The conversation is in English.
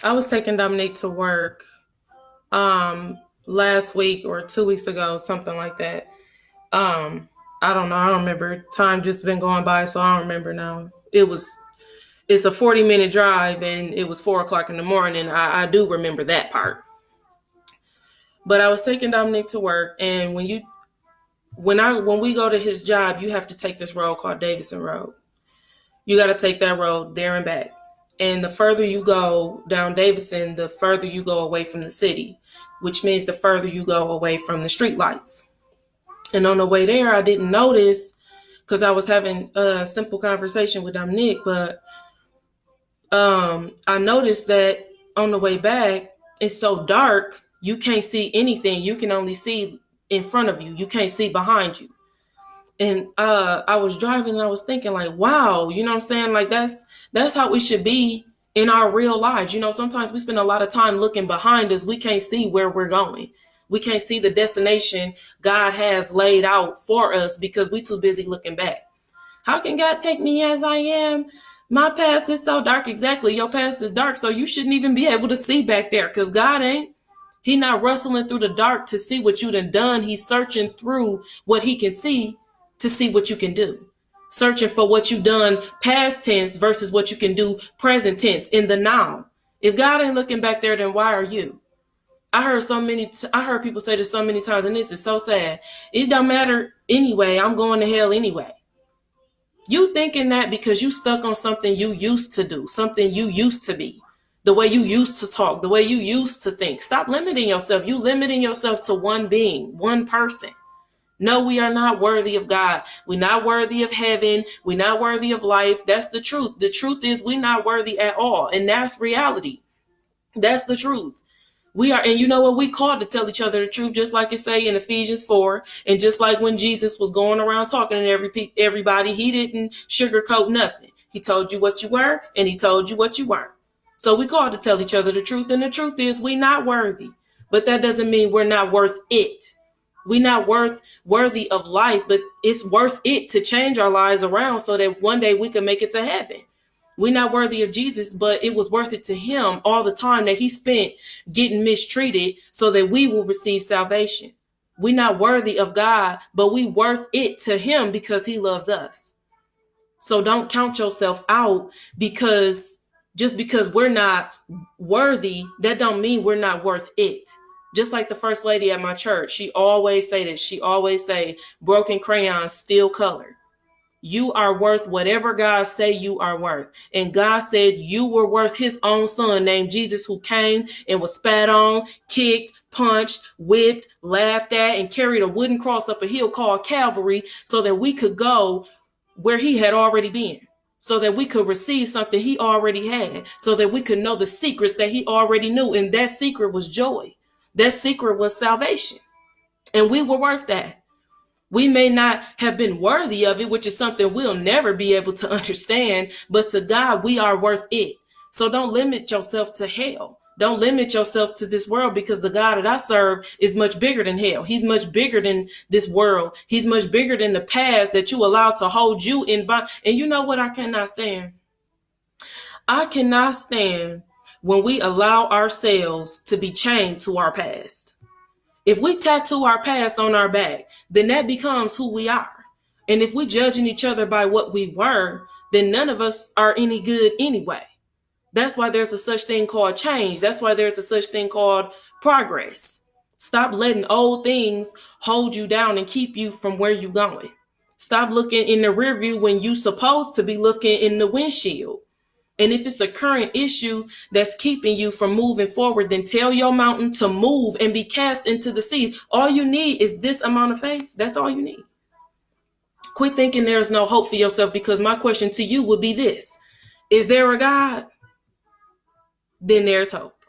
I was taking Dominique to work last week or 2 weeks ago, something like that. Um I don't know, I don't remember. Time just been going by, so I don't remember now. It's a 40-minute drive and it was 4 o'clock in the morning. I do remember that part. But I was taking Dominique to work, and when we go to his job, you have to take this road called Davidson Road. You got to take that road there and back. And the further you go down Davidson, the further you go away from the city, which means the further you go away from the street lights. And on the way there, I didn't notice because I was having a simple conversation with Dominique, but I noticed that on the way back, it's so dark, you can't see anything. You can only see in front of you. You can't see behind you. And I was driving and I was thinking like, wow, you know what I'm saying? Like that's how it should be in our real lives. You know, sometimes we spend a lot of time looking behind us. We can't see where we're going. We can't see the destination God has laid out for us because we too busy looking back. How can God take me as I am? My past is so dark. Exactly. Your past is dark. So you shouldn't even be able to see back there because God ain't. He not rustling through the dark to see what you done. He's searching through what he can see to see what you can do. Searching for what you done past tense versus what you can do present tense in the now. If God ain't looking back there, then why are you? I heard people say this so many times, and this is so sad. It don't matter anyway. I'm going to hell anyway. You thinking that because you stuck on something you used to do, something you used to be, the way you used to talk, the way you used to think. Stop limiting yourself. You limiting yourself to one being, one person. No, we are not worthy of God. We're not worthy of heaven. We're not worthy of life. That's the truth. The truth is we're not worthy at all. And that's reality. That's the truth. We are, and you know what? We called to tell each other the truth, just like it say in Ephesians 4. And just like when Jesus was going around talking to everybody, he didn't sugarcoat nothing. He told you what you were and he told you what you weren't. So we called to tell each other the truth. And the truth is we're not worthy, but that doesn't mean we're not worth it. We're not worthy of life, but it's worth it to change our lives around so that one day we can make it to heaven. We're not worthy of Jesus, but it was worth it to him all the time that he spent getting mistreated so that we will receive salvation. We're not worthy of God, but we worth it to him because he loves us. So don't count yourself out because just because we're not worthy, that don't mean we're not worth it. Just like the first lady at my church, she always say this. She always say, broken crayons still color. You are worth whatever God say you are worth. And God said you were worth his own son named Jesus, who came and was spat on, kicked, punched, whipped, laughed at, and carried a wooden cross up a hill called Calvary so that we could go where he had already been, so that we could receive something he already had, so that we could know the secrets that he already knew. And that secret was joy. That secret was salvation. And we were worth that. We may not have been worthy of it, which is something we'll never be able to understand, but to God, we are worth it. So don't limit yourself to hell. Don't limit yourself to this world, because the God that I serve is much bigger than hell. He's much bigger than this world. He's much bigger than the past that you allow to hold you in bond. And you know what I cannot stand? I cannot stand when we allow ourselves to be chained to our past. If we tattoo our past on our back, then that becomes who we are. And if we're judging each other by what we were, then none of us are any good anyway. That's why there's a such thing called change. That's why there's a such thing called progress. Stop letting old things hold you down and keep you from where you're going. Stop looking in the rear view when you're supposed to be looking in the windshield. And if it's a current issue that's keeping you from moving forward, then tell your mountain to move and be cast into the seas. All you need is this amount of faith. That's all you need. Quit thinking there's no hope for yourself, because my question to you would be this: is there a God? Then there's hope.